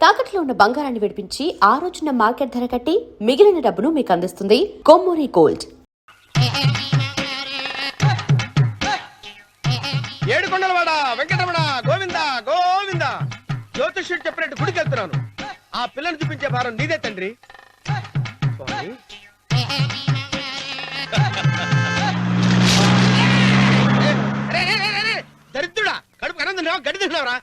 తాకట్లో ఉన్న బంగారాన్ని విడిపించి ఆ రోజున మార్కెట్ ధర కట్టి మిగిలిన డబ్బును మీకు అందిస్తుంది కొమ్మూరి గోల్డ్. ఏడుకొండలవాడ వెంకటరమణ గోవింద గోవింద. జ్యోతిష్యుడు చెప్పినట్టు గుడికి వెళ్తున్నాను. ఆ పిల్లని చూపించే భారం నీదే తండ్రి. స్వామి దరిద్రుడా, కడుపు అన్నం తిన్నావా గడి తిన్నావరా?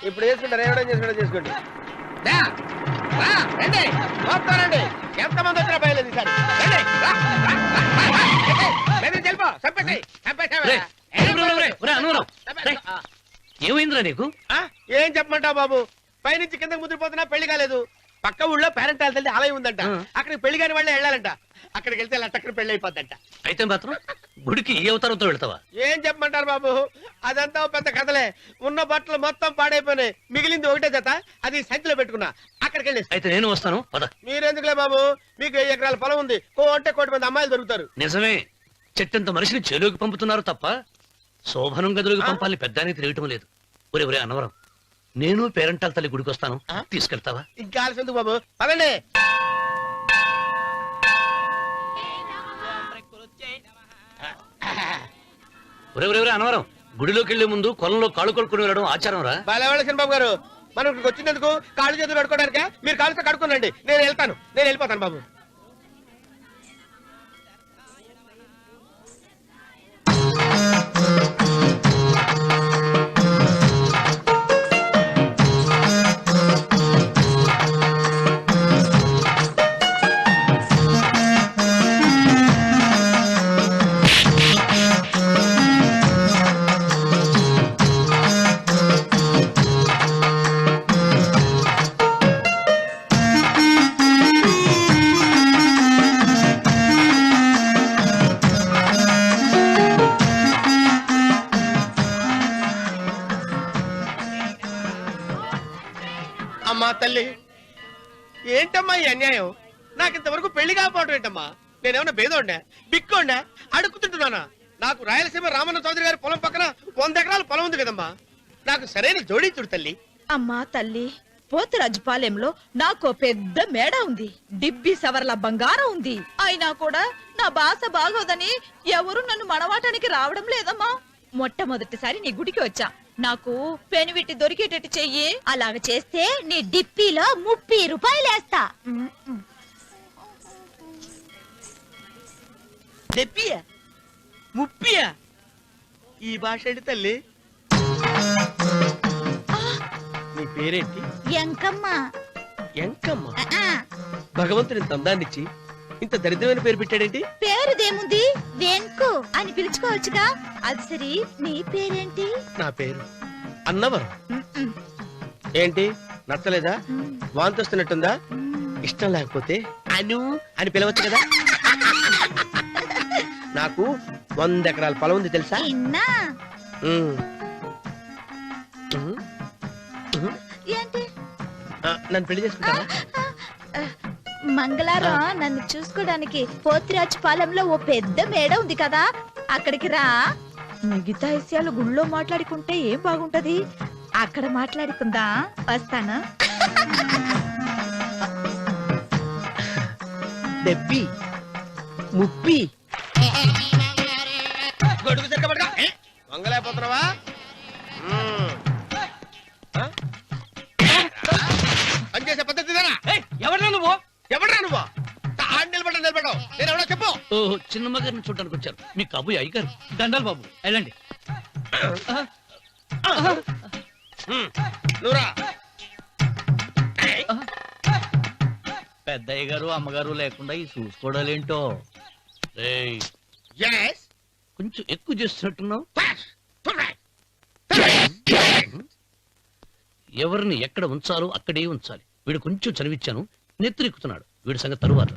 ఇప్పుడు చేసుకుంటారు, ఏడో చేసుకోండి. రండి, ఎంతమంది వచ్చినా బయలుదేరి ఏమైందిరా నీకు? ఏం చెప్పమంటావు బాబు, పైనుంచి కిందకి ముద్రపోతున్నా పెళ్లి కాలేదు. పక్క ఊళ్ళో పేరెంటాల తల్లి ఆలయం ఉందంట, అక్కడికి పెళ్లి కాని వాళ్ళే వెళ్ళాలంట. అక్కడికి వెళ్తే లట్టక్కన పెళ్లి అయిపోద్దంట. అయితే మాత్రం గుడికి ఏ అవతారంతో వెళ్తావా? ఏం చెప్పమంటారు బాబు, అదంతా పెద్ద కథలే. ఉన్న బట్టలు మొత్తం పాడైపోయినాయి, మిగిలింది ఒకటే జత, అది సంచిలో పెట్టుకున్నా. అక్కడికి వెళ్ళి అయితే నేను వస్తాను. మీరెందుకులే బాబు, మీకు 1000 ఎకరాల పొలం ఉంది, అంటే 1 కోటి మంది అమ్మాయిలు దొరుకుతారు. నిజమే, చెట్టంత మనిషిని చెరువుకి పంపుతున్నారు తప్ప శోభనం గదులకు పంపాలని పెద్దానికి తెలియటం లేదు. ఒరే అన్నవరం, నేను పేరెంటాల తల్లి గుడికి వస్తాను, తీసుకెళ్తావా? ఇంకా ఆలస్యం ఎందుకు బాబు, పదండి. ఒరే అన్నవరం, గుడిలోకి వెళ్లే ముందు కొలంలో కాళ్ళు కొడుకుని వెళ్ళడం ఆచారం రా. బాలేవాళ్ళ బాబు గారు, మనం ఇక్కడికి వచ్చినందుకు కాళ్ళు చేతులు కడుక్కోవడానికే. మీరు కాళ్ళతో కడుక్కోనండి, నేను వెళ్ళిపోతాను బాబు. అమ్మా తల్లి, ఏంటమ్మా ఈ అన్యాయం? నాకు ఇంతవరకు పెళ్లి కాకపోవడం ఏంటమ్మా? నేనేమన్నా బేదోండా, బిక్కోండా, అడుగుతుంటున్నానా? నాకు రాయలసీమ రామన్న చౌదరి గారి పొలం పక్కన 100 ఎకరాల పొలం ఉంది కదమ్మా. నాకు సరైన జోడించుడు తల్లి. అమ్మా తల్లి, పోతురాజుపాలెంలో నాకు పెద్ద మేడ ఉంది, డిబ్బి సవర్ల బంగారం ఉంది. అయినా కూడా నా భాష బాగోదని ఎవరు నన్ను మనవాటానికి రావడం లేదమ్మా. మొట్టమొదటిసారి నీ గుడికి వచ్చా, నాకు పెనువిట్టి దొరికేటట్టు చెయ్యి. అలాగ చేస్తే నీ డిప్పిలో 30 రూపాయలు వేస్తా. డెప్పియా 30? ఈ భాష ఏంటి తల్లి? నీ పేరేంటి? ఎంకమ్మ. ఎంకమ్మ? భగవంతుని ఇంత అందాన్నిచ్చి ఇంత దరిద్రమైన పేరు పెట్టాడేంటి? పేరుదేముంది, వెంకు అని పిలుచుకోవచ్చుగా. అది సరి, నీ పేరేంటి? నా పేరు అన్నవరం. ఏంటి నచ్చలేదా? వాంతి వస్తున్నట్టుందా? ఇష్టం లేకపోతే అను అని పిలవచ్చు కదా. నాకు 100 ఎకరాల పొలం ఉంది తెలుసా? ఏంటి? నన్ను పెళ్లి చేసుకుంటావా? మంగళారం నన్ను చూసుకోవడానికి పోతిరాజుపాలెంలో ఓ పెద్ద మేడ ఉంది కదా, అక్కడికి రా. మిగతా విషయాలు గుళ్ళో మాట్లాడుకుంటే ఏం బాగుంటది, అక్కడ మాట్లాడుకుందా. వస్తానా? డెబ్బి 30 గొడుగు సరికబడగా వంగలేకపోతున్నావా? పనిచేసే పద్ధతి ఎవరా నువ్వు? నిలబడ్డావు, నేను ఎవడో చెప్పు. చిన్నమ్మ గారిని చూడడానికి వచ్చారు, మీ కాబోయే అయ్యగారు. దండాలు బాబు, వెళ్ళండి. నువ్వురా. పెద్దయ్య గారు అమ్మగారు లేకుండా ఈ చూసుకోవడాలేంటో. రేయ్, yes కొంచెం ఎక్కువ చేస్తున్నట్టున్నావు. ఎవరిని ఎక్కడ ఉంచాలో అక్కడే ఉంచాలి. వీడు కొంచెం చదివిచ్చాను, నెత్తిరెక్కుతున్నాడు. వీడి సంగతి తరువాత.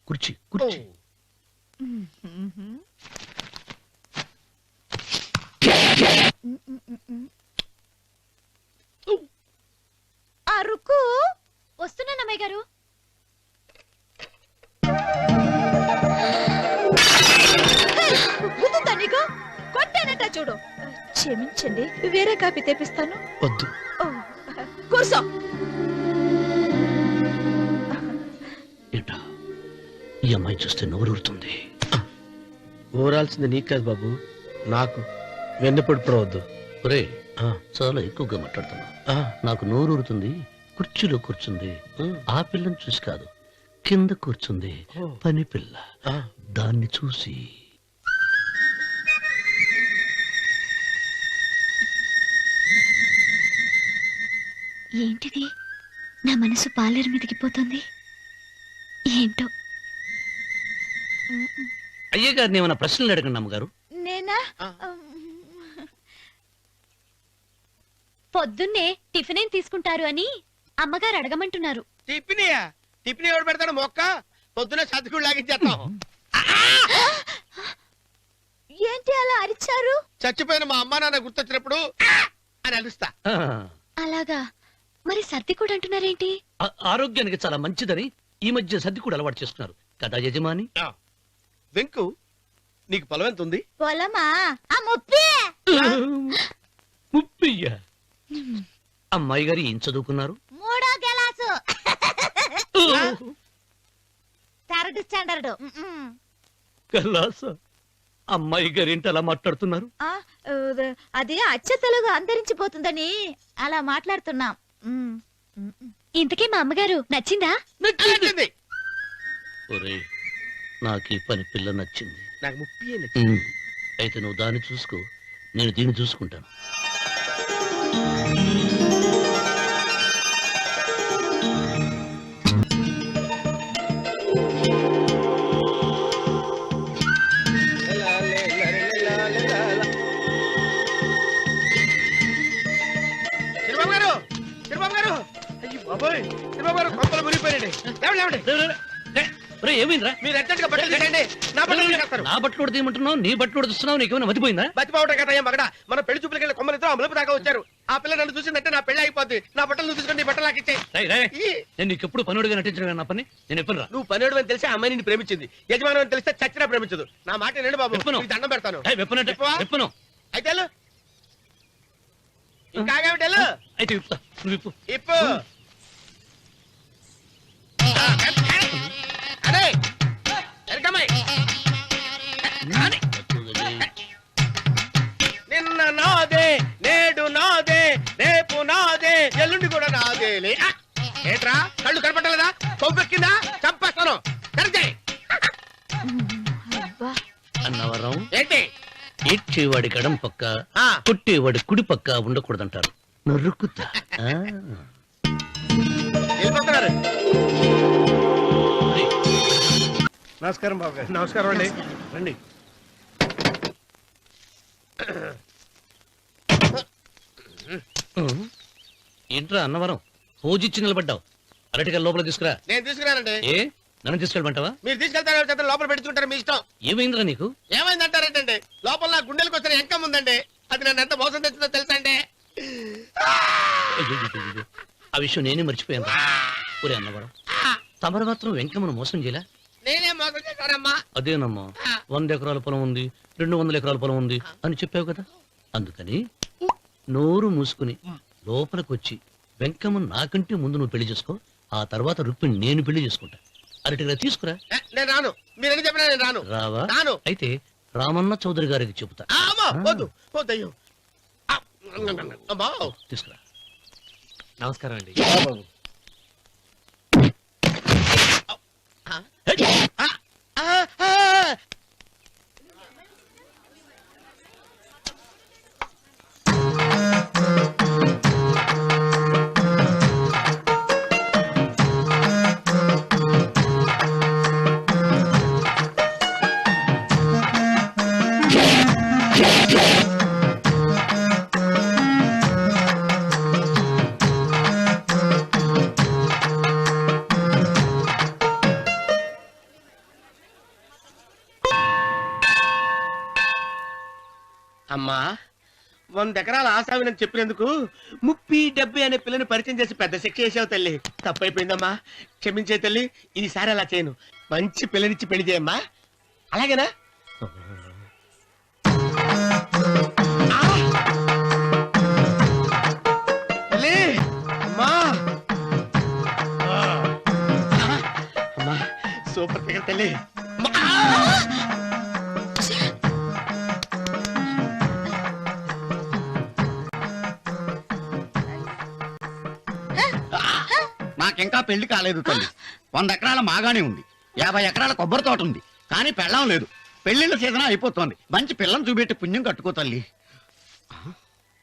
కుర్చీ కుర్చీ. అరుకు వస్తున్నాను అమ్మాయి గారు. గుర్తుందా నీకు? కొట్టానట చూడు. క్షమించండి, వేరే కాపీ తెప్పిస్తాను. వద్దు. ఓ, కూర్చో. ఏంటా ఈ అమ్మాయి చూస్తే నోరూరుతుంది. ఊరాల్సింది నీకు కాదు బాబు, నాకు. వెన్నపొడి పడవద్దు. ఒరే, చాలా ఎక్కువగా మాట్లాడుతున్నా. నాకు నోరూరుతుంది. కుర్చీలో కూర్చుంది. ఆ పిల్లని చూసి కాదు, కింద కూర్చుంది పని పిల్ల. దాన్ని చూసి ఏంటిది? నా మనసు పాలేరు మీదకిపోతుంది. ఏంటో. అయ్య గారిని ఏమైనా ప్రశ్నలు అడగండి అమ్మగారు. నేనా? పొద్దున్నే టిఫిన్ ఏం తీసుకుంటారు అని అమ్మగారు అడగమంటున్నారు. టిఫినియా? టిఫిన్ ఎవడు పెడతాడు మొక్క? పొద్దున సతికుడు లాగించేస్తాం. ఏంటి అలా అరిచారు? చచ్చిపోయిన మా అమ్మా నాన్న గుర్తొచ్చినప్పుడు అని అలుస్తా. ఆ, అలాగా? మరి సర్ది కూడా అంటున్నారేంటి? ఆరోగ్యానికి చాలా మంచిదని ఈ మధ్య సర్ది కూడా అలవాటు చేసుకున్నారు కదా యజమాని. వెంకు, నీకు పొలం ఎంత ఉంది? పొలమా? ఆ ముప్పి. ముప్పయ్య. అమ్మాయి గారు ఏం చదువుకున్నారు? 3వ గెలాసు. 3rd standard. కల్లాస. అమ్మాయి గారు ఏంటి అలా మాట్లాడుతున్నారు? అది అచ్చ తెలుగు అంతరించిపోతుందని అలా మాట్లాడుతున్నాం. ఇంతకీ మా అమ్మగారు నచ్చిందా? నచ్చింది. ఒరే, నాకు ఈ పని పిల్ల నచ్చింది. నాకు ముప్పి నచ్చింది. అయితే నువ్వు దాన్ని చూసుకో, నేను దీన్ని చూసుకుంటాను. చిరబాబు గారు, చిరబాబు గారు, అయ్యో బాబోయ్, చిరబాబు గారు కొంపలు మునిగిపోయారండి. లేవండి, లేవండి. ఒరే, ఏమైందిరా? మీరు అర్జెంట్ గా బట్టలు తీయండి. నా బట్టలు తీసేస్తారు. నా బట్టలు కూడా తీయమంటున్నావు, నీ బట్టలు కూడా తీస్తున్నావు. నీకేమైనా మతిపోయిందా? బతిపావటం కదా ఏం మగడ. మన పెళ్లి చూపులకి వెళ్ళి కొమ్మలతో అమలుపు దాకా వచ్చారు. ఆ పిల్ల నన్ను చూసిందంటే నా పెళ్లి అయిపోద్ది. నా బట్టలు నువ్వు తీసుకొని నీ బట్టలు నాకు ఇచ్చేయి. రేయ్, రేయ్, నేను నీకు ఎప్పుడు పనుడిగా నటించడం నా పని. నేను ఎప్పుడు రా? నువ్వు పనివాడు అని తెలిసి ఆ అమ్మాయి నిన్ను ప్రేమించింది. యజమాని అని తెలిస్తే చచ్చినా ప్రేమించదు. నా మాట నేడు బాబు, విప్పను. నీకు దండం పెడతాను. వెప్పనంటే విప్పవా? వెప్పను. అయితే వెళ్ళు. ఇంకా ఆగేమిటి వెళ్ళు. అయితే విప్పుతా, నువ్వు విప్పు. ఇప్పు. అరే ఎరకమ్మాయి, నిన్న నాదే, నేడు నాదే, రేపు నాదే, ఎల్లుండి కూడా నాదేలే. ఏట్రా కళ్ళు కనపట్టలేదా? కొవ్వెక్కిందా? చంపేస్తాను. కరెక్టే. అన్నవరం, ఏంటి? ఏడ్చేవాడి గడం పక్క, ఆ. కొట్టేవాడి కుడి పక్క ఉండకూడదంటారు. నరుకుతా. వెళ్ళిపోతున్నారు. నమస్కారం బాబు గారు. నమస్కారం అండి. రండి. ఏంట్రా అన్నవరం, పూజిచ్చి నిలబడ్డావు. అరటిగా లోపల తీసుకురా. నేను తీసుకున్నానండి. ఏ, నన్ను తీసుకెళ్ళమంటావా? మీరు తీసుకెళ్తారో చేత లోపల పెట్టుకుంటారు, మీ ఇష్టం. ఏమైందిరా నీకు? ఏమైందంటారేంటండి? లోపల నా గుండెలకు వచ్చిన ఎంకం ఉందండి. అది నన్ను ఎంత మోసం తెచ్చిందో తెలుసా అండి? అయ్యయ్యయ్యయ్యో, ఆ విషయం నేనే మర్చిపోయాను. ఒరే అన్నవరం, తమరు మాత్రం వెంకమ్మను మోసం చేయలే? నేనే మోసం చేశానమ్మా. అదేనమ్మా, 100 ఎకరాల పొలం ఉంది, 200 ఎకరాల పొలం ఉంది అని చెప్పావు కదా. అందుకని నోరు మూసుకుని లోపలికి వచ్చి వెంకమ్మ నాకంటే ముందు నువ్వు పెళ్లి చేసుకో, ఆ తర్వాత రుక్మిణి నేను పెళ్లి చేసుకుంటా. అరటిగా తీసుకురా. నేను రాను, మీరని చెప్పినా నేను రాను. రావా? రాను. అయితే రామన్న చౌదరి గారికి చెబుతా. అమ్మా వద్దు వద్దు, అయ్యో అమ్మా. తీసుకురా. నమస్కారం అండి. అమ్మా 100 ఎకరాల ఆశావినని చెప్పినందుకు 30-70 అనే పిల్లని పరిచయం చేసి పెద్ద శిక్ష చేసావు తల్లి. తప్పైపోయిందమ్మా, క్షమించే తల్లి. ఈసారి అలా చేయను. మంచి పిల్లనిచ్చి పెళ్లి చేయమ్మా, అలాగేనా? ఆ! తల్లి, అమ్మా. అమ్మా సూపర్ ఫిగర్ తల్లి. అమ్మా! నాకింకా పెళ్లి కాలేదు తల్లి. 100 ఎకరాల మాగానే ఉంది, 50 ఎకరాల కొబ్బరి తోట ఉంది, కానీ పెళ్ళం లేదు. పెళ్లిళ్ళ సీజన్ అయిపోతోంది. మంచి పిల్లని చూపెట్టి పుణ్యం కట్టుకో తల్లి.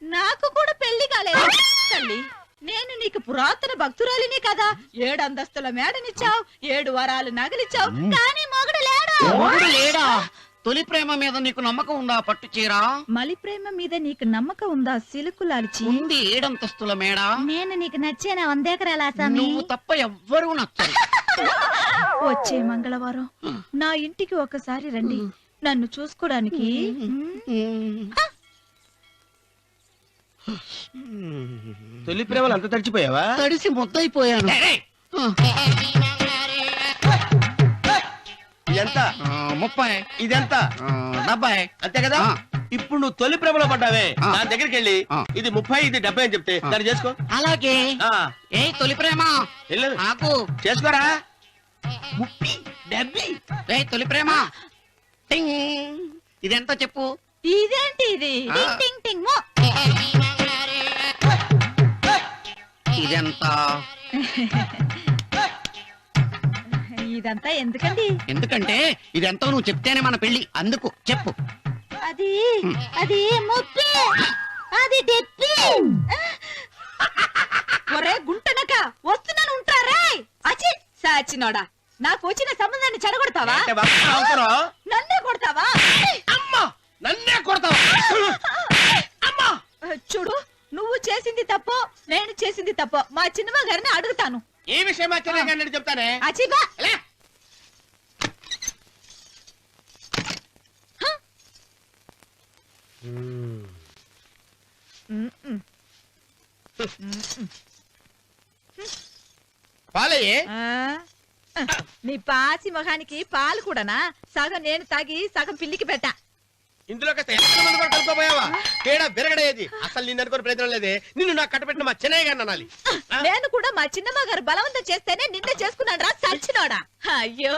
నాకు కూడా పెళ్లి కాలేదు తల్లి. నేను నీకు పురాతన భక్తురాలిని కదా. 7 అంతస్తుల మేడనిచ్చావు, 7 వరాలు నగలిచ్చావు, కానీ మొగుడు లేడు. మొగుడు లేడా? తొలి ప్రేమ మీద నీకు నమ్మకం ఉందా? పట్టు చీరా. మలి ప్రేమ మీద నీకు నమ్మకం ఉందా? సిలుకులాల్చి ఉంది 7 అంతస్తుల మేడ. నేను నీకు నచ్చేనా 100 ఎకరాల ఆసామి? నువ్వు తప్ప ఎవ్వరూ నచ్చరు. వచ్చే మంగళవారం నా ఇంటికి ఒకసారి రండి, నన్ను చూసుకోడానికి. తొలి ప్రేమలు అంత తడిచిపోయావా? తడిసి ముద్దయిపోయాను. ఎంత? 30. ఇదెంత? 70. అంతే కదా. ఆ. ఇప్పుడు నువ్వు తొలి ప్రేమలో పడ్డావే, ఆ. దాని దగ్గరికి వెళ్ళి ఆ. ఇది 30 ఇది 70 అని చెప్తే దాన్ని చేసుకో. అలాగే. ఆ, ఏ తొలి ప్రేమ వెళ్ళు. నాకు చేసుకోరా. 30, 70. ఏ తొలి ప్రేమ టింగ్. ఇదెంత చెప్పు. ఇదేంటి ఇది? ఆ. టింగ్ టింగ్ టింగ్ మో. ఇదెంత? ఇదంతా ఎందుకండి? ఎందుకంటే ఇదెంతో నువ్వు చెప్తేనే మన పెళ్లి. అందుకు చెప్పు. అది అది ముప్పి, అది డెప్పి. ఒరే గుంటనక, వస్తున్నాను ఉంటారే. అచి సాచినోడా, నాకు వచ్చిన సంబంధాన్ని చెడగొడతావా? అంటే బాగా అవసరం. నన్నే కొడతావా? అమ్మా నన్నే కొడతావా? అమ్మా చూడు, నువ్వు చేసింది తప్పో నేను చేసింది తప్పో మా చిన్నమ్మ గారిని అడుగుతాను. ఈ విషయం ఆశ్చర్యంగా చెప్తానే. అచిబా ఎలా? పాలయ్యే. నీ పాసి మొహానికి పాలు కూడానా? సగం నేను తాగి సగం పిల్లికి పెట్టా. ఇందులో కాస్త ఎంత మంది కూడా కలుపుకోపోయావా? తేడా విరగడేది. అసలు నిన్ను అనుకుని ప్రయత్నం లేదే. నిన్ను నాకు కట్టబెట్టిన మా చెన్నయ్య గారిని అనాలి. నేను కూడా మా చిన్నమ్మ గారు బలవంతం చేస్తేనే నిన్నే చేసుకున్నాడు రా సచ్చినోడా. అయ్యో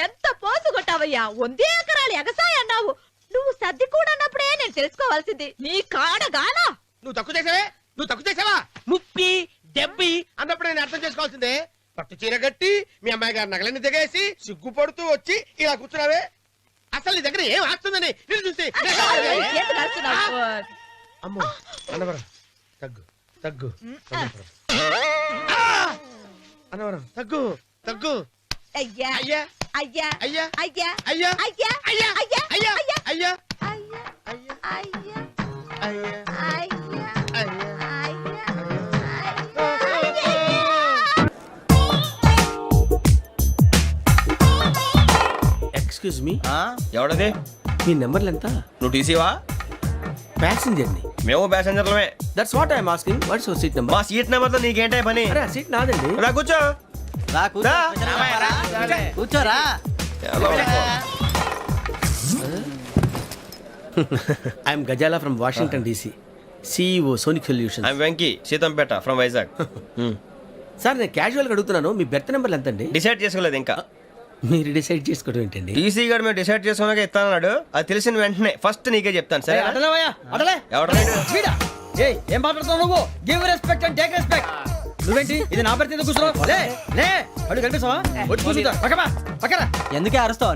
ఎంత పోసు కొట్టావయ్యా. 100 ఎకరాలు ఎగసాయ అన్నావు. నువ్వు సర్ది కూడా అన్నప్పుడే నేను తెలుసుకోవాల్సింది. నీ కాడగానా? నువ్వు తక్కువ చేసావే, నువ్వు తక్కువ చేసావా? 30, 70 అన్నప్పుడు నేను అర్థం చేసుకోవాల్సిందే. పట్టు చీర కట్టి మీ అమ్మాయి గారి నగలన్నీ దిగేసి సిగ్గుపడుతూ వచ్చి ఇలా కూర్చున్నావే. అసలు నీ దగ్గర ఏం ఆస్తుందని నేను చూసి. ఏంటి నడుస్తున్నావు? అమ్మో అన్నవరం తగ్గు తగ్గు. అన్నవరం తగ్గు తగ్గు. అయ్యా అయ్యా అయ్యా అయ్యా అయ్యా అయ్యా అయ్యా అయ్యా అయ్యా అయ్యా అయ్యా అయ్యా అయ్యా అయ్యా అయ్యా అయ్యా అయ్యా అయ్యా. Excuse me, ఎవడది? మీ నెంబర్లు ఎంత? నువ్వు టీసీవా? ప్యాసింజర్ ని. మేము ప్యాసెంజర్లమే. That's what I'm asking. What's your seat number? మా సీట్ నెంబర్ తో నీకేంటే పని? అరే ఆ సీట్ నాదండి. రా కూర్చో. రా. కూర్చోరా. I'm Gazala from Washington DC. CEO Sonic Solution. Venky Seethampeta from Vizag. Sir నేను క్యాజువల్గా అడుగుతున్నాను, మీ బెర్త్ నెంబర్లు ఎంత అండి? డిసైడ్ చేసుకోలేదు ఇంకా. మీరు డిసైడ్ చేసుకోవడం ఏంటండి? టీసీ గారు మేము డిసైడ్ చేసుకున్నాక ఇస్తానన్నాడు. అది తెలిసిన వెంటనే ఫస్ట్ నీకే చెప్తాను. సరే ఎవరు ఏం మాట్లాడుతావు నువ్వు? Give respect and take respect. నువ్వేంటి ఇది నా పరిస్థితి ఎందుకు కూర్చున్నావు? లే లే అడుగు కనిపిస్తావా? వచ్చి కూర్చుంటా పక్కమా పక్కన. ఎందుకే అరుస్తావు?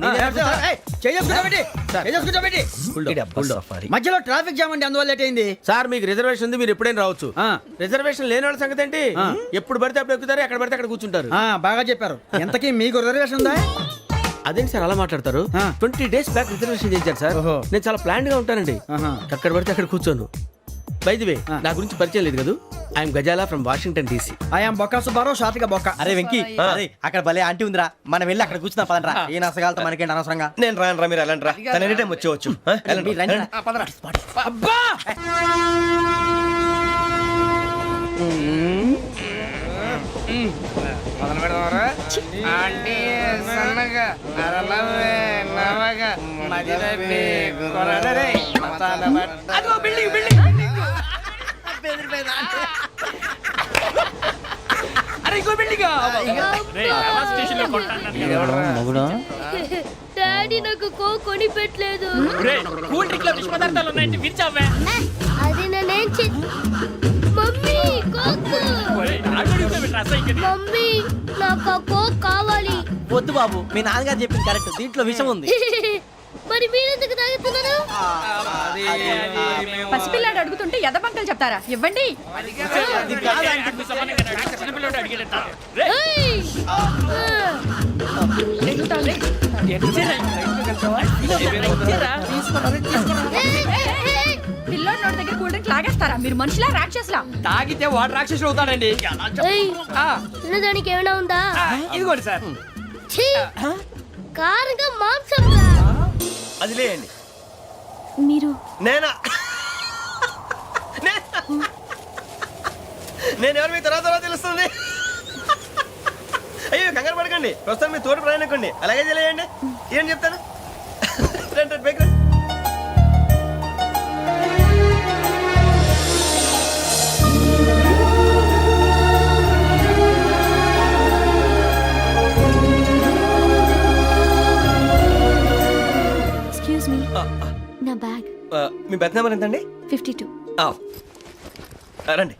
మధ్యలో ట్రాఫిక్ జామ్ అండి, అందువల్ల లేట్ అయింది. సార్ మీకు రిజర్వేషన్ ఉంది, మీరు ఎప్పుడైనా రావచ్చు. రిజర్వేషన్ లేని వాళ్ళ సంగతి ఏంటి? ఎప్పుడు పడితే అప్పుడు ఎక్కుతారు, ఎక్కడ పడితే అక్కడ కూర్చుంటారు. బాగా చెప్పారు. ఎంతకీ మీకు రిజర్వేషన్ ఉందా? అదేంటి సార్ అలా మాట్లాడతారు? 20 days బ్యాక్ రిజర్వేషన్ చేయించారు సార్. నేను చాలా ప్లాన్డ్ గా ఉంటానండి. అక్కడ పడితే అక్కడ కూర్చోను. బై ది వే, నా గురించి పరిచయం లేదు కదా, I'm Gazala from Washington DC. I'm Bokka Subbarao, షాతిక బొక్క. అరే వెంకీ, అక్కడ భలే ఆంటీ ఉందిరా, మనం వెళ్ళి అక్కడ కూర్చున్నా పదరా. ఏ నసగాలతో మనకేంటి అనవసరంగా. నేను రాను రా, మీరు వెళ్ళండి రా. తన ఎనీ టైం వచ్చేవచ్చు. అబ్బా మొదలు పెడదామరా? ఆంటీ సన్నగా అరలవే నవగా మదిరపి కొరడరే మసాల బట్ట. అదిగో బిల్డింగ్ బిల్డింగ్. అరే ఇంకో బిల్డింగ్. డాడీ నాకు కోక్ కొని పెట్టలేదు. కూల్ డ్రింక్ లో విష పదార్థాలు ఉన్నాయంటే విరిచావే. అది నేనేం మమ్మీ కోక్. మమ్మీ నాకు ఆ కోక్ కావాలి. వద్దు బాబు, మీ నాన్నగారు చెప్పింది కరెక్ట్, దీంట్లో విషయం ఉంది. మరి మీరెందుకు తాగుతున్నారు? పసిపిల్లాడు అడుగుతుంటే ఎదబంకలు చెప్తారా? ఇవ్వండి. ఏయ్! పిల్లోడి నోటి దగ్గర కూల్ డ్రింక్ లాగేస్తారా? మీరు మనుషులా రాక్షసులా? తాగితే వాడు రాక్షసుడు అవుతాడండి. ఏయ్! తినడానికి ఏమైనా ఉందా? ఇదిగోండి సార్. ఛీ! కారంగా మాంసం. అది లేయండి. మీరు నేనా? నేను ఎవరు మీ తర్వాత తెలుస్తుంది. అయ్యో కంగారు పడకండి, ప్రస్తుతం మీ తోటి ప్రయాణకండి. అలాగే తెలియండి. ఏం చెప్తాను. రండి రండి, పైకి రండి. ఎక్స్క్యూజ్ మీ, నా బ్యాగ్. మీ బెత్ నెంబర్ ఎంతండి? 52. రండి.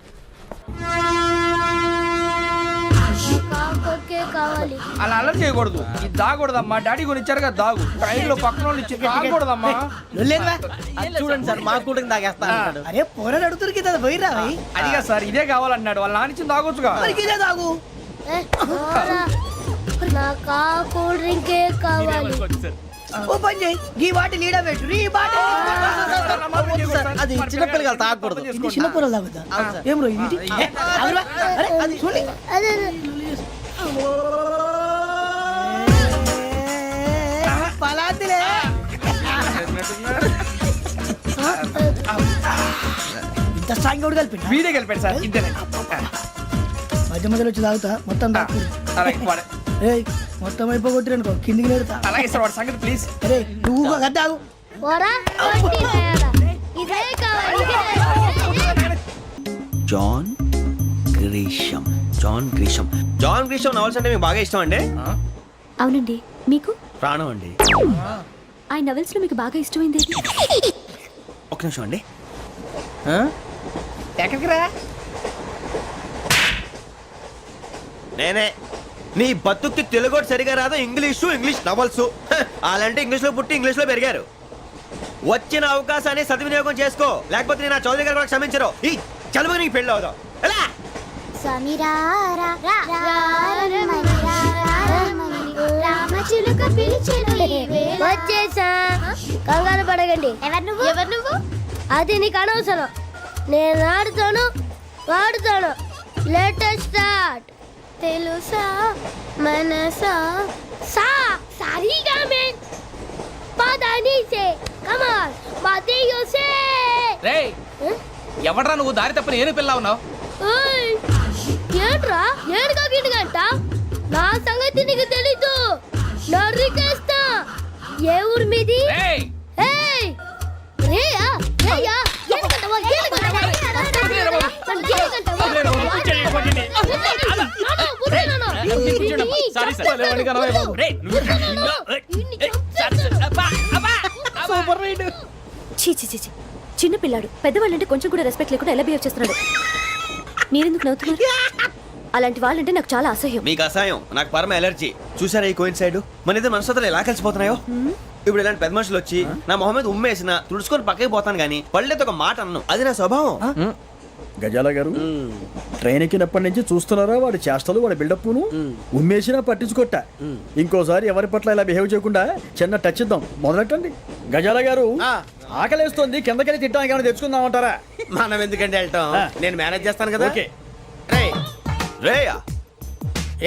కావాలి. అలా అల్లరి చేయకూడదు. ఇది దాగకూడదమ్మా. డాడీ కొని ఇచ్చారు కదా దాగు. ట్రైన్ లో పక్కన వాళ్ళు ఇచ్చి దాగకూడదమ్మా. చూడండి సార్, మా కూడా తాగేస్తా. అరే పోరాడు అడుగుతారు కదా, పోయిరా. అడిగా సార్, ఇదే కావాలన్నాడు. వాళ్ళ నానిచ్చింది తాగొచ్చుగా. ఇదే తాగు. నాకు ఆ కూల్ డ్రింకే కావాలి. ఓ పని చేయి, ఈ బాటిల్ లీడ పెట్టు. ఈ బాటిల్ అది చిన్నపిల్లలు తాగకూడదు. ఇది చిన్నపిల్లలు తాగుతా. ఏం రో ఇది? అరే అది చూడండి. అదే పలాతిలే. ఇంత స్ట్రాంగ్ కూడా కలిపి వీడే గెలిపాడు సార్. ఇద్దరే. మధ్య మధ్యలో వచ్చి తాగుతా, మొత్తం తాగుతుంది. అలాగే వాడు. ఏయ్ మొత్తం అయిపోగొట్టిరనుకో, కిందికి నేడుతా. అలాగే సార్, వాడు సంగతి ప్లీజ్. అరే నువ్వు గద్దాగు. పోరా, వడ్డీ తయారా. ఇదే కావాలి. John Grisham. John Grisham. John Grisham novels అంటే మీకు బాగా ఇష్టం అండి? అవునండి. మీకు? ప్రాణం అండి. ఆ నవెల్స్ లో మీకు బాగా ఇష్టమైంది ఏది? ఒక నిమిషం అండి. ఎక్కడికి రా? నేనే. నీ బతుక్కి తెలుగు సరిగా రాదు, ఇంగ్లీష్ నవల్స్. అలాంటి ఇంగ్లీష్ లో పుట్టి ఇంగ్లీష్ లో పెరిగారు. వచ్చిన అవకాశాన్ని సద్వినియోగం చేసుకో, లేకపోతే నేను చౌదరి గారు కూడా క్షమించరు. ఈ చదువు నీకు పెళ్ళి అవుదాం. ఎలా? వచ్చేసా, కంగారు పడకండి. ఎవరు నువ్వు? అది నీకు అనవసరం. నేను ఆడుతాను, వాడుతాను. Latest start. తెలుసా మనసా సా సారీగా మెన్ పదని సే కమాన్ మాదేయో సే. రేయ్, ఎవడ్రా నువ్వు? దారి తప్పని ఏను పిల్ల ఉన్నావు. ఓయ్ ఏంట్రా ఏడుగా గిడుగంట? నా సంగతి నీకు తెలీదు. నరికేస్తా. ఏ ఊరు మీది? రేయ్, ఏయ్ రేయా రేయా ఏడుగంటవా ఏడుగంటవా చీ చీ చీ చీ. చిన్న పిల్లాడు పెద్దవాళ్ళంటే కొంచెం కూడా రెస్పెక్ట్ లేకుండా ఎలా బిహేవ్ చేస్తున్నాడు. మీరెందుకు నవ్వుతున్నారు? అలాంటి వాళ్ళంటే నాకు చాలా అసహ్యం. మీకు అసహాయం, నాకు పరమ ఎలర్జీ. చూసారా ఈ కోయిన్ సైడ్ మన ఇద్దరు మనసులు ఎలా కలిసిపోతున్నాయో. ఇప్పుడు ఇలాంటి పెద్ద మనుషులు వచ్చి నా మొహం మీద ఉమ్మేసిన తుడుచుకొని పక్కకి పోతాను కానీ పళ్ళేతో ఒక మాట అన్ను. అది నా స్వభావం. గజాల గారు ట్రైన్ ఎక్కినప్పటి నుంచి చూస్తున్నారా వాడి చేష్టలు వాడి బిల్డప్ను ఉమ్మేసినా పట్టించుకోట. ఇంకోసారి ఎవరి పట్ల ఇలా బిహేవ్ చేయకుండా చిన్న టచ్ ఇద్దాం. మొదలెట్టండి. గజాల గారు ఆకలేస్తుంది, కిందకెళ్ళి తిట్టడానికి ఏమైనా తెచ్చుకుందామంటారా? మనం ఎందుకంటే వెళ్తాం, నేను మేనేజ్ చేస్తాను కదా. ఓకే. రేయ్, రేయా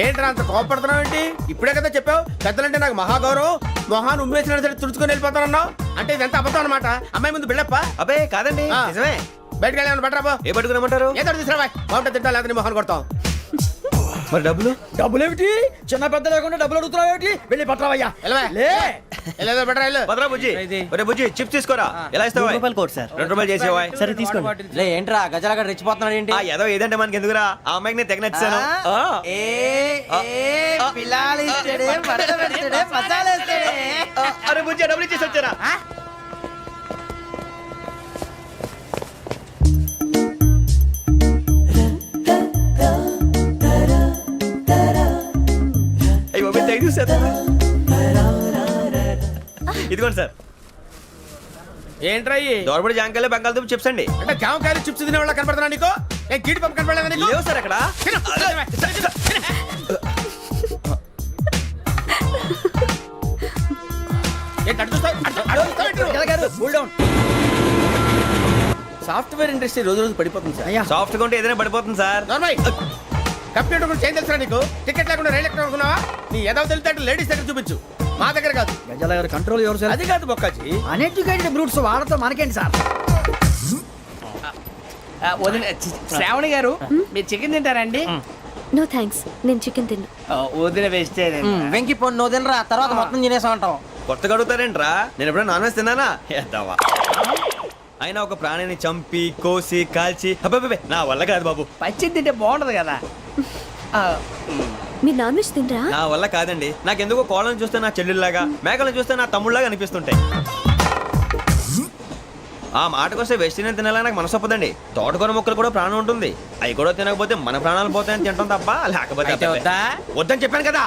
ఏంట్రా అంత కోపడుతున్నావు ఏంటి? ఇప్పుడే కదా చెప్పావు పెద్దలంటే నాకు మహాగౌరవం, మొహాన్ని ఉమ్మేసిన సరే తుడుచుకొని వెళ్ళిపోతానన్నావు. అంటే ఇదంతా అబద్ధం అనమాట. అమ్మాయి ముందు బిల్డప్ప. అబ్బే కాదండి, ఆ. నిజమే. బయటకు వెళ్ళి బట్రాబో. ఏ పట్టుకురమ్మంటారు? ఏదో తీసుకురా బాగుంటుంది, తింటా లేదా నీ మొహాన్ని కొడతాం. మరి డబ్బులు? డబ్బులు ఏమిటి? చిన్న పెద్ద లేకుండా డబ్బులు అడుగుతున్నావు ఏమిటి? వెళ్ళి పట్టరావయ్యా. వెళ్ళవా? లే వెళ్ళేదో బట్రా వెళ్ళు. భద్రా బుజ్జి, ఒరే బుజ్జి చిప్స్ తీసుకోరా. ఎలా ఇస్తావా? ₹2 చేసేవా? సరే తీసుకోండి. లే ఏంట్రా గజాలగడ రెచ్చిపోతున్నాడు ఏంటి? ఆ ఏదో ఏదంటే మనకి ఎందుకురా, ఆ అమ్మాయికి నేను తెగ నచ్చాను. అరే బుజ్జి డబ్బులు ఇచ్చేసి వచ్చారా? అయ్యో బాబోయ్, తెగ చూసేస్తారా? ఇదిగోండి సార్. ఏంట్రా ఇయ్యి? దోరబడి జాంకాయలు బంగాళదుంప చిప్స్ అండి. అంటే జామకాయలు చిప్స్ తినే వాళ్ళ కనపడుతున్నా నీకు? ఏ గీడి పంప కనపడలేదా నీకు? లేవు సార్ అక్కడ. తిను, తిను, తిను. ఏంటి అటు చూస్తావు? అటు చూస్తావు ఏంటి నువ్వు? గజాల గారు కూల్ డౌన్. సాఫ్ట్వేర్ ఇండస్ట్రీ రోజు రోజు పడిపోతుంది సార్. అయ్యా సాఫ్ట్ గా ఉంటే ఏదైనా పడిపోతుంది సార్. నార్మల్ కంప్యూటర్ గురించి ఏం తెలుసా నీకు? టికెట్ లేకుండా రైలు ఎక్కడ అనుకున్నావా? నీ ఏదో తెలితే లేడీస్ దగ్గర చూపించు, మా దగ్గర కాదు. గజాల గారు కంట్రోల్ ఎవరు సార్? అది కాదు బొక్కాజీ. అన్ఎడ్యుకేటెడ్ బ్రూట్స్ వాడతో మనకేంటి సార్? శ్రావణి గారు మీరు చికెన్ తింటారండి? నో థ్యాంక్స్, నేను చికెన్ తిన్నా. వదిన వేస్తే వెంకి పొన్ను నువ్వు తినరా, తర్వాత మొత్తం తినేసా ఉంటాం. కొత్తగా అడుగుతారేంట్రా? నేను ఎప్పుడైనా నాన్ వెజ్ తిన్నానా? ఎద్దావా. అయినా ఒక ప్రాణిని చంపి కోసి కాల్చి అబ్బబ్బబ్బే, నా వల్ల కాదు బాబు. పచ్చి తింటే బాగుంటది కదా. మీరు నాన్ వెజ్ తినరా? నా వల్ల కాదండి. నాకెందుకో కోళ్ళని చూస్తే నా చెల్లెళ్ళలాగా, మేకలను చూస్తే నా తమ్ముళ్ళలాగా అనిపిస్తుంటాయి. ఆ మాటకొస్తే వెస్టిరియన్ తినాలని నాకు మనసు ఒప్పదండి. తోటకూర మొక్కలు కూడా ప్రాణం ఉంటుంది. అవి కూడా తినకపోతే మన ప్రాణాలు పోతాయని తింటాం తప్ప లేకపోతే అయితే వద్దా? వద్దని చెప్పాను కదా.